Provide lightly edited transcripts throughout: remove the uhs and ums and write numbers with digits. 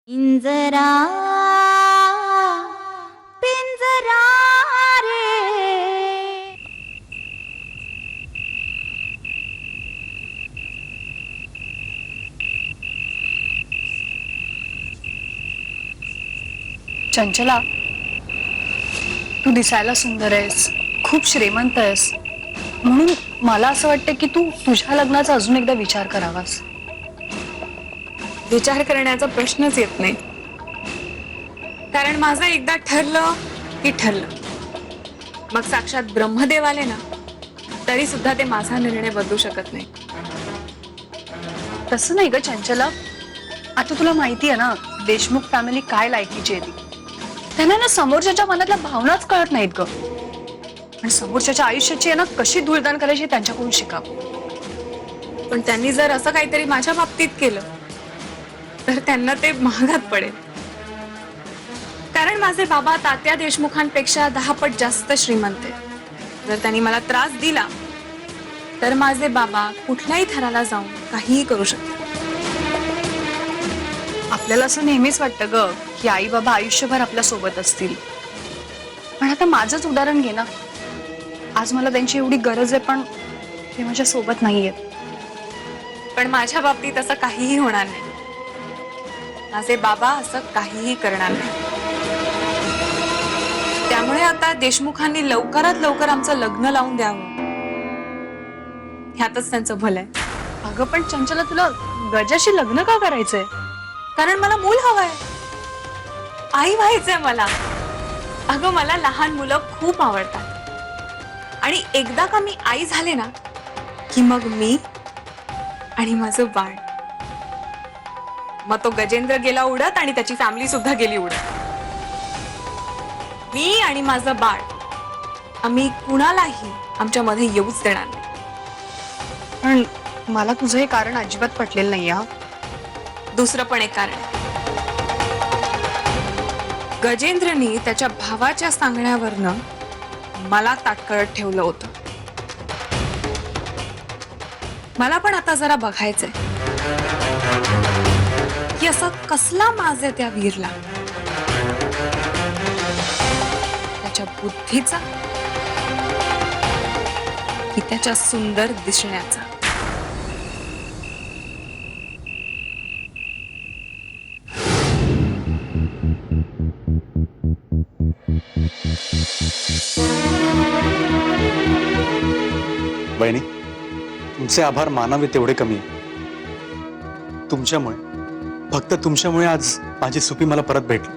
इंजरा पिंजरा रे. चंचला, तू दिसायला सुंदर आहेस, खूप श्रीमंत आहेस, म्हणून मला असं वाटतं की तू तुझ्या लग्नाचा अजून एकदा विचार करावास. विचार करण्याचा प्रश्नच येत नाही, कारण माझं एकदा ठरलं की ठरलं. मग साक्षात ब्रह्मदेव आले ना तरी सुद्धा ते माझा निर्णय बदलू शकत नाही. तसं नाही ग चंचला, आता तुला माहिती आहे ना देशमुख फॅमिली काय लायकीची आहे ती. त्यांना ना समोरच्याच्या मनातल्या भावनाच कळत नाहीत ग, आणि समोरच्याच्या आयुष्याची आहे ना कशी धूळदाण करायची त्यांच्याकडून शिका. पण त्यांनी जर असं काहीतरी माझ्या बाबतीत केलं तर त्यांना ते महागात पडेल, कारण माझे बाबा तात्या देशमुखांपेक्षा 10 पट जास्त श्रीमंत आहेत. जर त्यांनी मला त्रास दिला तर माझे बाबा कुठल्याही थराला जाऊन काहीही करू शकतात. आपल्याला असं नेहमीच वाटतं ग की आई बाबा आयुष्यभर आपल्या सोबत असतील, पण आता माझंच उदाहरण घे ना. आज मला त्यांची एवढी गरज आहे पण ते माझ्या सोबत नाहीयेत. पण माझ्या बाबतीत असं काहीही होणार नाही. माझे बाबा असं काहीही करणार नाही. त्यामुळे आता देशमुखांनी लवकरात लवकर आमचं लग्न लावून द्यावं, ह्यातच त्यांचं भलं आहे. अगं पण चंचला, तुला गजाशी लग्न का करायचंय? कारण मला मूल हवंय, आई व्हायचंय मला. अगं मला लहान मुलं खूप आवडतात, आणि एकदा का मी आई झाले ना की मग मी आणि माझं बाळ. मग तो गजेंद्र गेला उडत आणि त्याची फॅमिली सुद्धा गेली उडत. मी आणि माझं बाळ आम्ही कुणालाही आमच्या मध्ये येऊच देणार नाही. पण मला तुझं हे कारण अजिबात पटलेलं नाही हा. दुसरं पण एक कारण आहे. गजेंद्रनी त्याच्या भावाच्या सांगण्यावरनं मला ताटकळत ठेवलं होतं. मला पण आता जरा बघायचंय की असा कसला माज आहे त्या वीरला, त्याच्या बुद्धीचा की त्याच्या सुंदर दिसण्याचा. बहिणी, तुमचे आभार मानावे तेवढे कमी आहे. तुमच्यामुळे, फक्त तुमच्यामुळे आज माझी सुपी मला परत भेटली,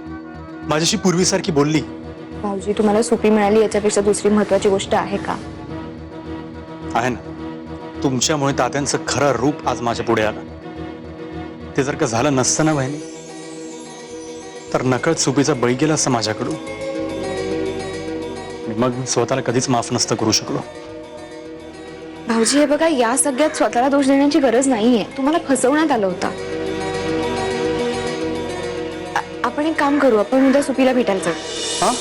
माझ्याशी पूर्वीसारखी बोलली. भाऊजी, तुम्हाला सुपी मिळाली याच्यापेक्षा दुसरी महत्वाची गोष्ट आहे का? आहे ना. तुमच्यामुळे तात्यांचं खरं रूप आज माझ्या पुढे आलं. ते जर का झालं नसतं ना बहिणी, तर नकळत सुपीचा बळी गेला असं माझ्याकडून. मग मी स्वतःला कधीच माफ नसतं करू शकलो. भाऊजी, हे बघा, या सगळ्यात स्वतःला दोष देण्याची गरज नाहीये. तुम्हाला फसवण्यात आलं होतं. आपण एक काम करू, आपण उद्या सुपीला भेटायला जाऊ. हा,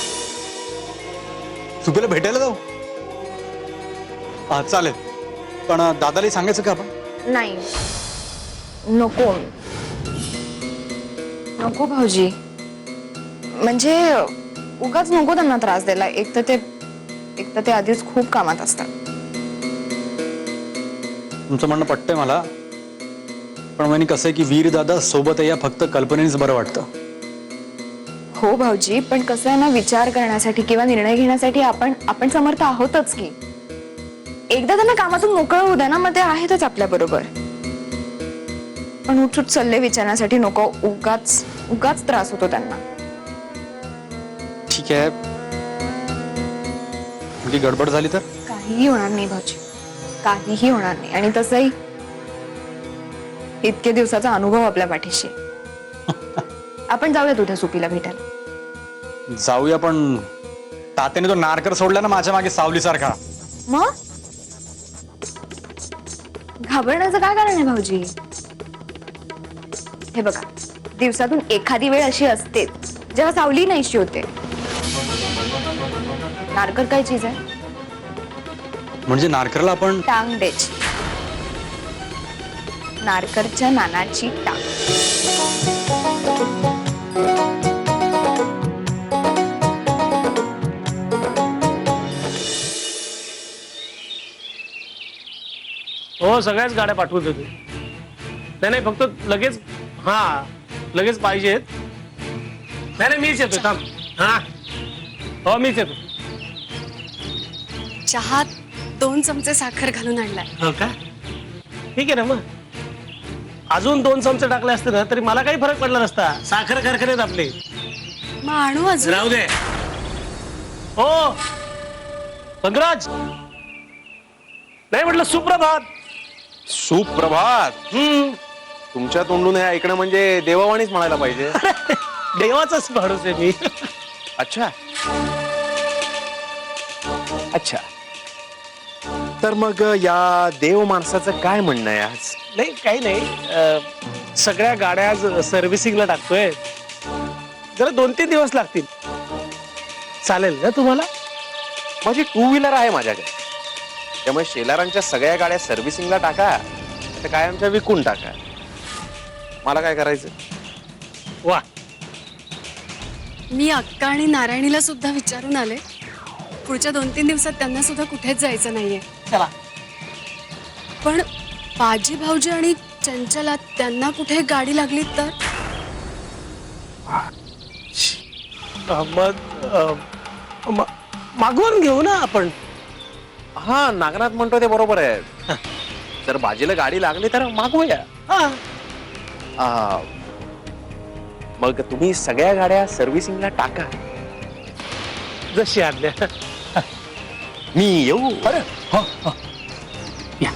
सुपीला भेटायला जाऊ? हा चालेल, पण दादाला सांगायचं का आपण? नाही, नको नको भाऊजी, म्हणजे उगाच नको त्यांना त्रास द्यायला. एक तर ते आधीच खूप कामात असतात. तुमचं म्हणणं पटतंय मला, पण म्हणजे कसं आहे की वीर दादा सोबत या फक्त कल्पनेनेच बरं वाटतं. हो भाऊजी, पण कसं आहे ना, विचार करण्यासाठी किंवा निर्णय घेण्यासाठी आपण समर्थ आहोतच की. एकदा त्यांना कामातून मोकळं होऊ द्या ना, मग ते आहेतच आपल्या बरोबर. पण उठसूट सल्ले विचारण्यासाठी नको, उगाच त्रास होतो त्यांना. ठीक आहे, म्हणजे गडबड झाली तर? काहीही होणार नाही भाऊजी, काहीही होणार नाही. आणि तसंही इतके दिवसाचा अनुभव आपल्या पाठीशी. आपण जाऊयात उद्या सुपीला भेटायला. जाऊया, पण तात्याने तो नारकर सोडला ना माझ्या मागे सावलीसारखा. मग घाबरण्याचं काय कारण आहे भाऊजी? हे बघा, दिवसातून एखादी वेळ अशी असते जेव्हा सावली नाहीशी होते. नारकर काय चीज आहे? म्हणजे नारकरला आपण टांग द्यायची, नारकरच्या नानाची टांग. हो सगळ्याच गाड्या पाठवून देतो. नाही नाही फक्त लगेच, हा लगेच पाहिजेत. नाही नाही मीच येतो थांब. हा हो मीच येतो. चहात 2 चमचे साखर घालून आणलाय. हो का, ठीक आहे ना. मग अजून 2 चमचे टाकले असते ना तरी मला काही फरक पडला नसता. साखर कारखान्यात आपले. मग आणू अजून? राहू दे. हो पंकराज, नाही म्हटलं सुप्रभात. सुप्रभात. तुमच्या तोंडून हे ऐकणं म्हणजे देवावाणीच म्हणायला पाहिजे. देवाचाच माणूस आहे मी. अच्छा अच्छा, तर मग या देव माणसाचं काय म्हणणं आहे आज? नाही काही नाही, सगळ्या गाड्या आज सर्व्हिसिंगला टाकतोय. जरा 2-3 दिवस लागतील. चालेल ना तुम्हाला? माझी 2 व्हीलर आहे माझ्याकडे, त्यामुळे शेलारांच्या सगळ्या गाड्या सर्व्हिसिंगला टाका, तर काय आमच्या विकून टाका. मला काय करायचं? वा, मी अक्का आणि नारायणीला सुद्धा विचारून आले. पुढच्या 2-3 दिवसात त्यांना सुद्धा कुठेच जायचं नाहीये. चला. पण बाजी भाऊजी आणि चंचला त्यांना कुठे गाडी लागली तर? मागवून घेऊ ना आपण. हा नागनाथ म्हणतो ते बरोबर आहे. जर बाजीला गाडी लागली तर मागवूया. मग तुम्ही सगळ्या गाड्या सर्व्हिसिंगला टाका. जशी आज्ञा. मी येऊ? अरे हो हो या.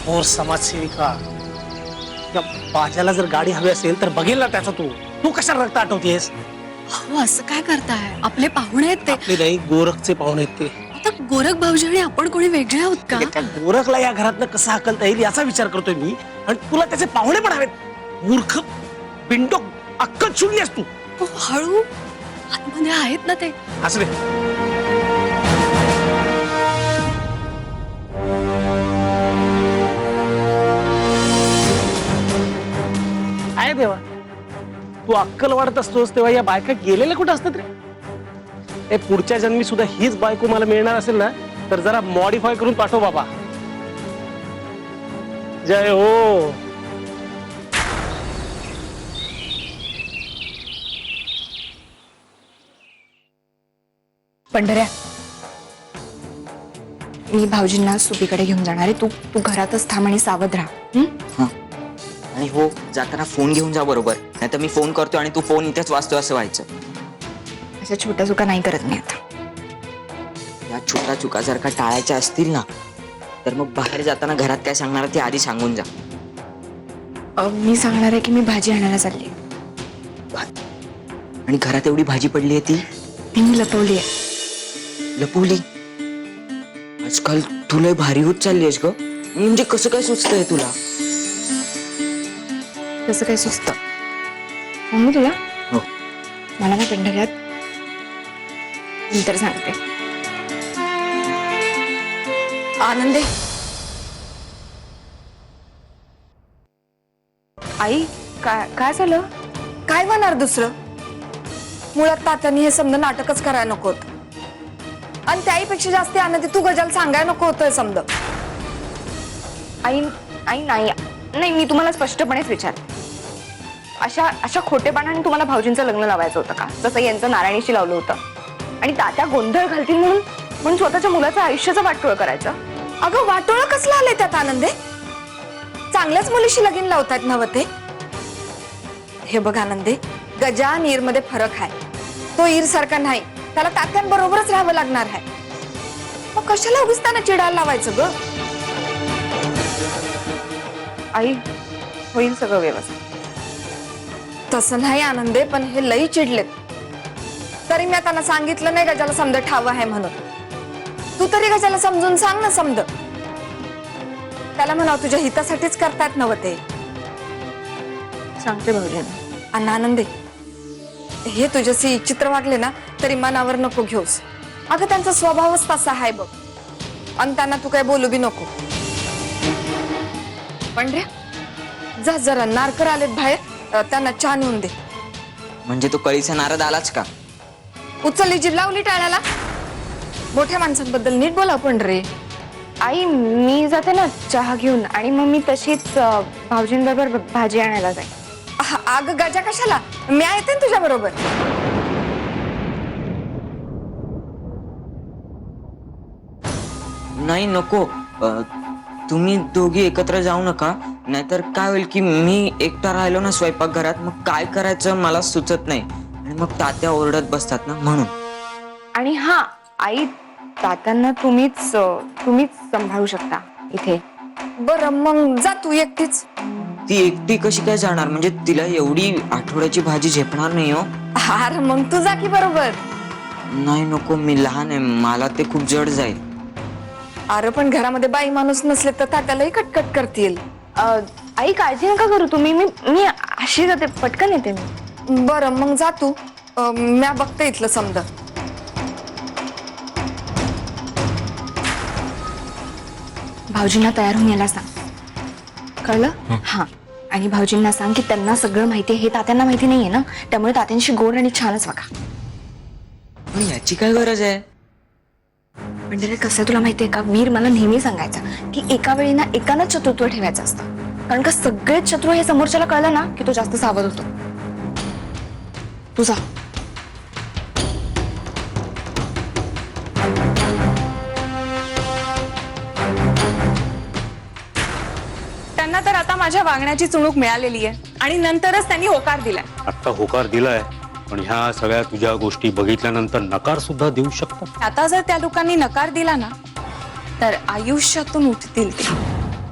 और समाजसेविका, या बाजाला जर गाडी हवी असेल तर बघेल ना त्याचा. तू कशाला रक्त आठवतेस? हो असं काय करताय? आपले पाहुणे आहेत ते. आपले नाही, गोरखचे पाहुणे आहेत ते. आता गोरख भाऊजी आणि आपण कोणी वेगळे आहोत का? त्या गोरखला या घरातनं कसं हाकलता येईल याचा विचार करतोय मी. आणि तुला त्याचे पाहुणे पण हवेत. मूर्ख पिंडो, अक्कल शून्य तू. हो, हळू. आतमध्ये आहेत ना ते. असं रे. आहे देवा, तू अक्कल वाढत असतोस तेव्हा या बायका गेलेल्या कुठं असतात रे? ए पुढच्या जन्मी सुद्धा हीच बायको मला मिळणार असेल ना तर जरा मॉडिफाय करून पाठव बाबा. जय हो. पंढऱ्या, मी भाऊजींना सुपीकडे घेऊन जाणार आहे. तू तू घरातच थांब आणि सावध राहा. हा. आणि हो जाताना फोन घेऊन जा बरोबर, नाहीतर मी फोन करतो आणि तू फोन इथेच वाचतो असं व्हायचं. अशा छोट्या चुका नाही करत मी आता. या छोट्या चुका जर का टाळायच्या असतील ना तर मग बाहेर जाताना घरात काय सांगणार ते आधी सांगून जा. मी सांगणार आहे की मी भाजी आणायला चालली. आणि घरात एवढी भाजी पडली आहे ती मी लपवली आहे. लपवली? आजकाल तुला भारी होत चालली आहेस ग. म्हणजे कसं काय सुचतंय तुला? तसं काही सुचतं मम्मी तुला? हो. मला ना पंढऱ्यात नंतर सांगते. आनंदे, आई काय काय झालं? काय होणार दुसरं? मुळात तात्यांनी हे समजा नाटकच करायला नको होतं. आणि त्याहीपेक्षा जास्त आनंदी तू गजाला सांगायला नको होतंय समजा. आई आई नाही नाही, मी तुम्हाला स्पष्टपणेच विचार. अशा अशा खोटेपणाने तुम्हाला भाऊजींचं लग्न लावायचं होतं का? जसं यांचं नारायणीशी लावलं होतं. आणि तात्या गोंधळ घालतील म्हणून स्वतःच्या मुलाचं आयुष्याचं वाटोळं करायचं. अगं वाटोळं कसलं आलंय त्यात आनंदे? चांगल्याच मुलीशी लगीन लावतात नव ते. हे बघ आनंदे, गजा आणि ईरमध्ये फरक आहे. तो ईर सारखा नाही, त्याला तात्यांबरोबरच राहावं लागणार आहे. मग कशाला उगीच त्यांना चिडायला लावायचं ग? आई होईल सगळं व्यवस्थित. तसं नाही आनंदे, पण हे लई चिडलेत. तरी मी त्यांना सांगितलं नाही गजाला समज ठाव आहे म्हणून. तू तरी गजाला समजून सांग ना समज. त्याला म्हणाव तुझ्या हितासाठीच करतात नव ते. सांगते भाऊजींना. आणि आनंदे, हे तुझ्याशी चित्र वागले ना तरी मनावर नको घेऊस. अगं त्यांचा स्वभावच तसा आहे बघ. आणि त्यांना तू काय बोलू बी नको. पंढऱ्या, जा जरा नारकर आलेत बाहेर, त्यांना चहा नेऊन दे. म्हणजे तो कळीचा नारद आलाच का? उचलली जी लावली टाळ्याला. मोठ्या माणसांबद्दल नीट बोला पण रे. आई मी जाते ना चहा घेऊन आणि मग मी तशीच भाऊजींबरोबर भाजी आणायला जाईन. आग गजा कशाला, मी येते तुझ्या बरोबर. नाही नको. तुम्ही दोघी एकत्र जाऊ नका, नाहीतर काय होईल की मी एकटा राहिलो ना स्वयंपाकघरात, मग काय करायचं मला सुचत नाही आणि मग तात्या ओरडत बसतात ना म्हणून. आणि हा आई तात्यांना तुम्हीच सांभाळू शकता इथे. बरं मग जा तू एकटीच. ती एकटी कशी काय जाणार, म्हणजे तिला एवढी आठवड्याची भाजी झेपणार नाही हो. अरे मग तू जा की बरोबर. नाही नको, मी लहान आहे, मला ते खूप जड जाईल. अरे पण घरामध्ये बाई माणूस नसले तर तात्यालाही कटकट करतील. आई काळजी नका करू तुम्ही, मी अशी जाते, पटकन येते मी. बरं मग जा तू. म्या बघते इथलं समज. भाऊजींना तयार होऊन यायला सांग, कळलं? हा. आणि भाऊजींना सांग की त्यांना सगळं माहिती आहे, हे तात्यांना माहिती नाहीये ना, त्यामुळे तात्यांशी गोड आणि छानच वागा. पण याची काय गरज आहे? म्हणजे कसं तुला माहितीये का, वीर मला नेहमी सांगायचा की एका वेळी ना एकानंच चतुत्व ठेवायचं असतं, कारण का सगळेच शत्रू हे समोरच्याला कळलं ना की तो जास्त सावध होतो. तुझा त्यांना तर आता माझ्या वागण्याची चुणूक मिळालेली आहे आणि नंतरच त्यांनी होकार दिलाय. आता होकार दिलाय, पण ह्या सगळ्या तुझ्या गोष्टी बघितल्यानंतर नकार सुद्धा देऊ शकतात. आता जर त्या लोकांनी नकार दिला ना तर आयुष्यातून उठतील ते.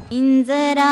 पिंजरा